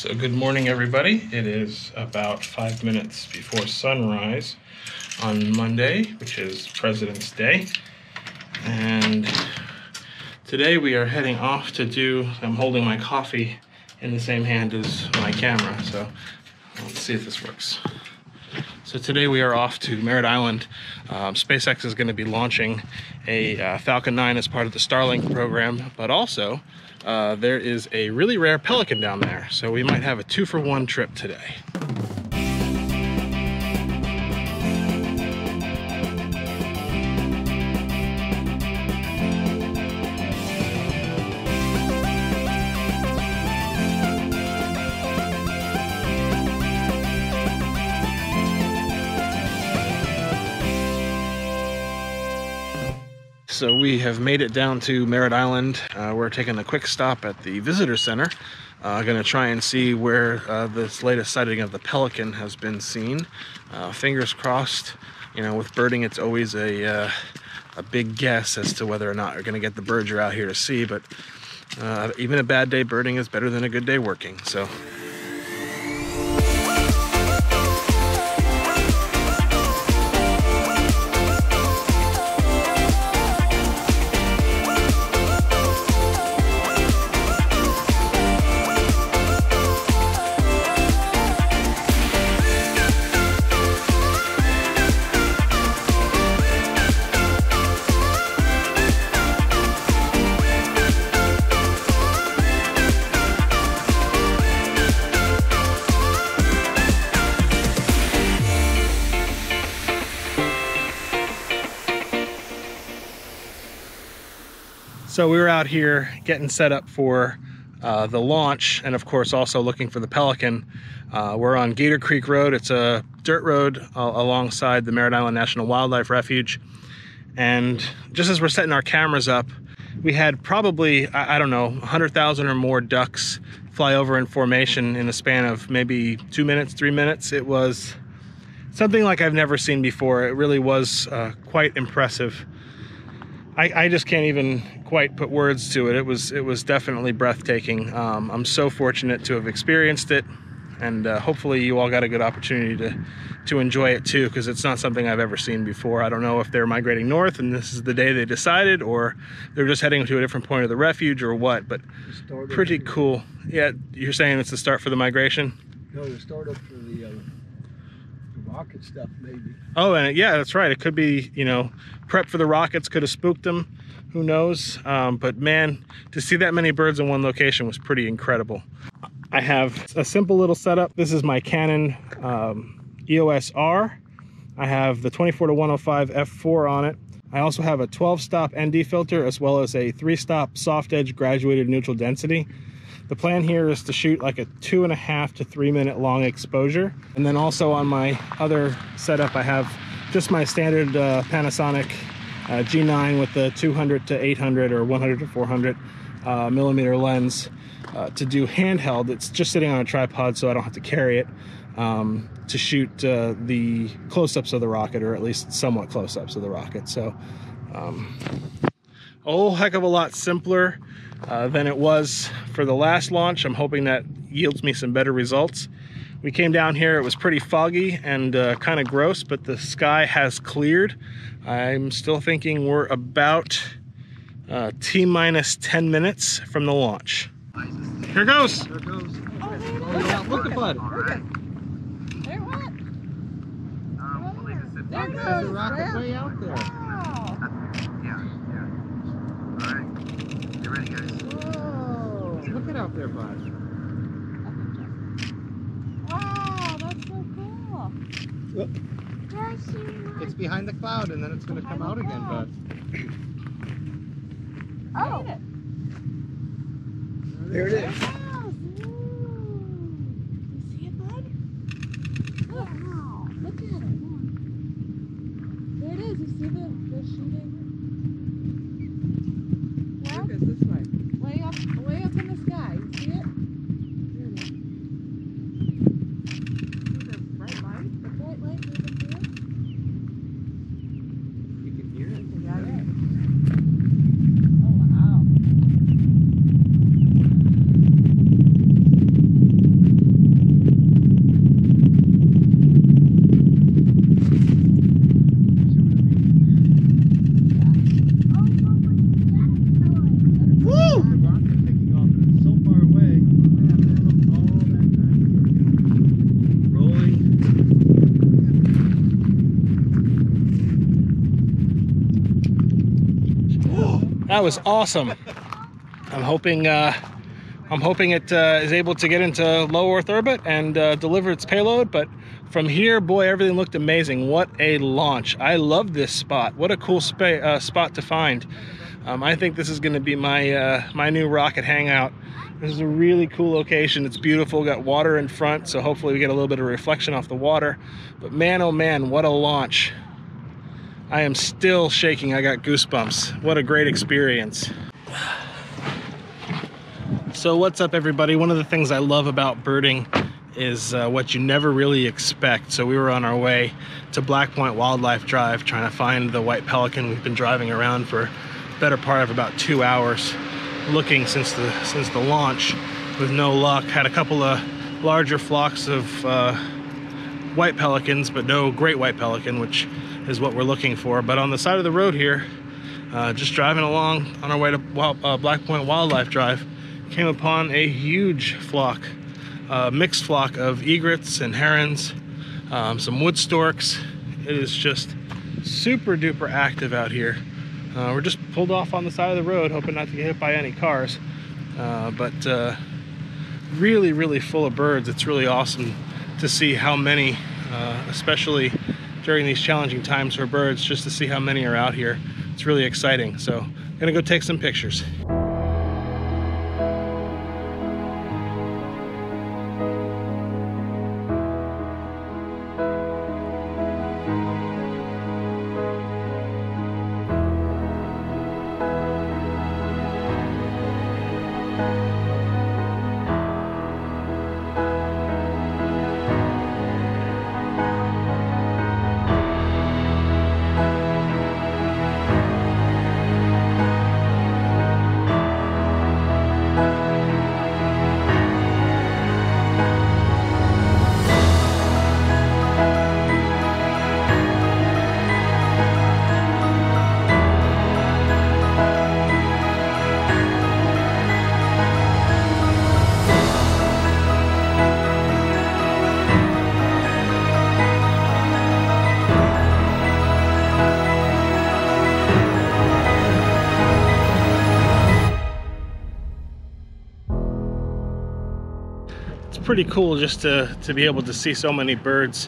So good morning, everybody. It is about 5 minutes before sunrise on Monday, which is President's Day. And today we are heading off to I'm holding my coffee in the same hand as my camera, so let's see if this works. So today we are off to Merritt Island. SpaceX is going to be launching a Falcon 9 as part of the Starlink program, but also there is a really rare pelican down there, so we might have a 2-for-1 trip today. So we have made it down to Merritt Island. We're taking a quick stop at the visitor center. Gonna try and see where this latest sighting of the pelican has been seen. Fingers crossed. You know, with birding, it's always a big guess as to whether or not you're gonna get the birds you're out here to see, but even a bad day birding is better than a good day working, so. So we were out here getting set up for the launch, and of course also looking for the pelican. We're on Gator Creek Road. It's a dirt road alongside the Merritt Island National Wildlife Refuge. And just as we're setting our cameras up, we had probably, I don't know, 100,000 or more ducks fly over in formation in the span of maybe 2 minutes, 3 minutes. It was something like I've never seen before. It really was quite impressive. I just can't even quite put words to it. It was definitely breathtaking. I'm so fortunate to have experienced it, and hopefully you all got a good opportunity to enjoy it too, because it's not something I've ever seen before. I don't know if they're migrating north and this is the day they decided, or they're just heading to a different point of the refuge or what, but pretty cool. Yeah, you're saying it's the start for the migration? No, the start up for the rocket stuff, maybe. Oh, and yeah, that's right. It could be, you know, prep for the rockets, could have spooked them. Who knows? But man, to see that many birds in one location was pretty incredible. I have a simple little setup. This is my Canon EOS R. I have the 24-105 f4 on it. I also have a 12-stop ND filter as well as a 3-stop soft edge graduated neutral density. The plan here is to shoot like a 2.5 to 3 minute long exposure. And then also on my other setup, I have just my standard Panasonic G9 with the 200 to 800 or 100 to 400 millimeter lens to do handheld. It's just sitting on a tripod, so I don't have to carry it, to shoot the close-ups of the rocket, or at least somewhat close-ups of the rocket. So a whole heck of a lot simpler than it was for the last launch. I'm hoping that yields me some better results. We came down here, it was pretty foggy and kind of gross, but the sky has cleared. I'm still thinking we're about T-minus 10 minutes from the launch. Here goes. There it goes. Oh, look at bud. There what? There it There's goes. a rocket way out there. Wow. All right. You ready, guys? Whoa. Look at out there, bud. Wow, that's so cool. Look. It's behind the cloud, and then it's going to come out again, bud. Oh. There it is. Wow. Ooh. You see it, bud? Wow. Look at it. There it is. You see the shooting? Yeah? Look at this way. Way up in the sky. You see it? There it is. See the bright light? The bright light, you can see it? You can hear it. Yeah, yeah. Oh, wow. That was awesome. I'm hoping it is able to get into low Earth orbit and deliver its payload, but from here, boy, everything looked amazing. What a launch. I love this spot. What a cool spot to find. I think this is going to be my my new rocket hangout. This is a really cool location. It's beautiful, got water in front, so hopefully we get a little bit of reflection off the water. But man, oh man, what a launch. I am still shaking. I got goosebumps. What a great experience. So what's up, everybody? One of the things I love about birding is what you never really expect. So we were on our way to Black Point Wildlife Drive trying to find the white pelican. We've been driving around for the better part of about 2 hours looking since the launch with no luck. Had a couple of larger flocks of white pelicans, but no great white pelican, which is what we're looking for. But on the side of the road here, just driving along on our way to Black Point Wildlife Drive, came upon a huge flock, mixed flock of egrets and herons, some wood storks. It is just super duper active out here. We're just pulled off on the side of the road, hoping not to get hit by any cars, but really, really full of birds. It's really awesome to see how many, especially during these challenging times for birds, just to see how many are out here. It's really exciting. So I'm gonna go take some pictures. Pretty cool just to be able to see so many birds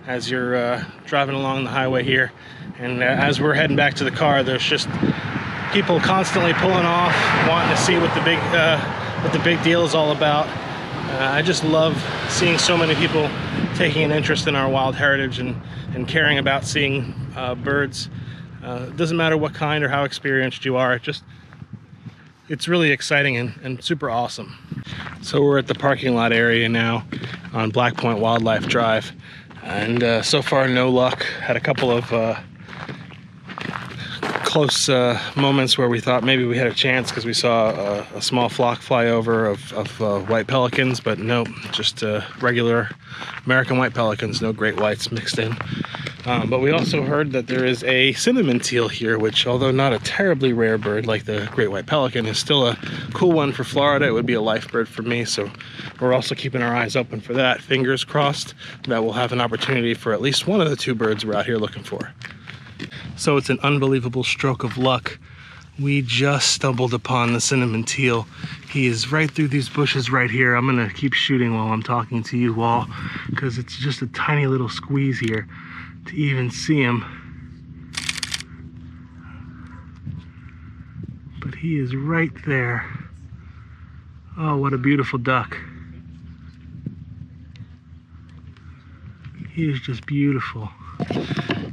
as you're driving along the highway here. And as we're heading back to the car, there's just people constantly pulling off, wanting to see what the big deal is all about. I just love seeing so many people taking an interest in our wild heritage and caring about seeing birds. It doesn't matter what kind or how experienced you are, it's really exciting and super awesome. So we're at the parking lot area now on Black Point Wildlife Drive, and so far no luck. Had a couple of close moments where we thought maybe we had a chance because we saw a small flock fly over of white pelicans, but no, just regular American white pelicans, no great whites mixed in. But we also heard that there is a cinnamon teal here, which, although not a terribly rare bird like the great white pelican, is still a cool one for Florida. It would be a life bird for me, so we're also keeping our eyes open for that. Fingers crossed that we'll have an opportunity for at least one of the two birds we're out here looking for. So it's an unbelievable stroke of luck. We just stumbled upon the cinnamon teal. He is right through these bushes right here. I'm gonna keep shooting while I'm talking to you all, because it's just a tiny little squeeze here to even see him. But he is right there. Oh, what a beautiful duck. He is just beautiful.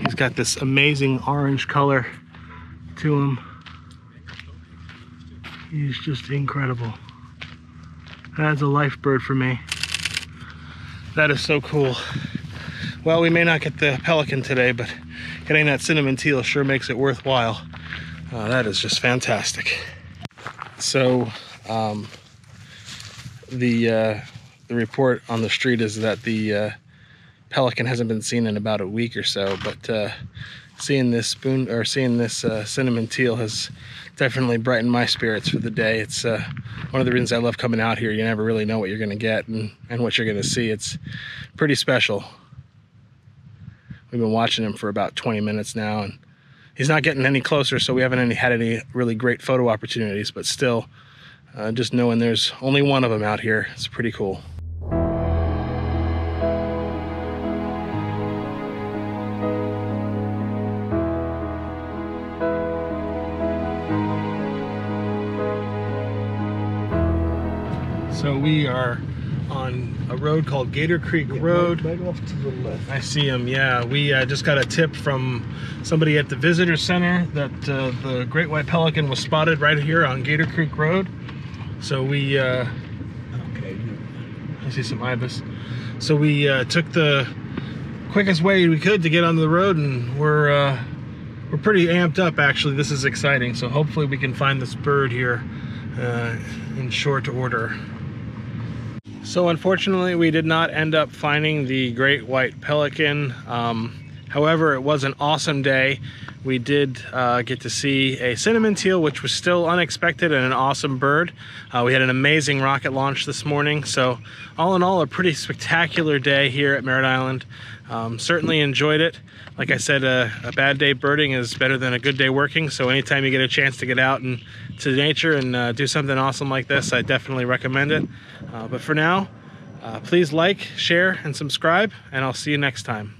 He's got this amazing orange color to him. He's just incredible. That's a life bird for me. That is so cool. Well, we may not get the pelican today, but getting that cinnamon teal sure makes it worthwhile. That is just fantastic. So the report on the street is that the pelican hasn't been seen in about a week or so, but seeing this cinnamon teal has definitely brightened my spirits for the day. It's one of the reasons I love coming out here. You never really know what you're going to get and what you're going to see. It's pretty special. We've been watching him for about 20 minutes now, and he's not getting any closer, so we haven't had any really great photo opportunities, but still, just knowing there's only one of them out here, it's pretty cool. So we are on a road called Gator Creek Road. Right off to the left. I see him, yeah. We just got a tip from somebody at the visitor center that the Great White Pelican was spotted right here on Gator Creek Road. So we, Okay. I see some ibis. So we took the quickest way we could to get onto the road, and we're pretty amped up actually. This is exciting. So hopefully we can find this bird here in short order. So unfortunately, we did not end up finding the Great White Pelican. However, it was an awesome day. We did get to see a cinnamon teal, which was still unexpected and an awesome bird. We had an amazing rocket launch this morning. So all in all, a pretty spectacular day here at Merritt Island. Certainly enjoyed it. Like I said, a bad day birding is better than a good day working. So anytime you get a chance to get out and to nature and do something awesome like this, I definitely recommend it. But for now, please like, share, and subscribe, and I'll see you next time.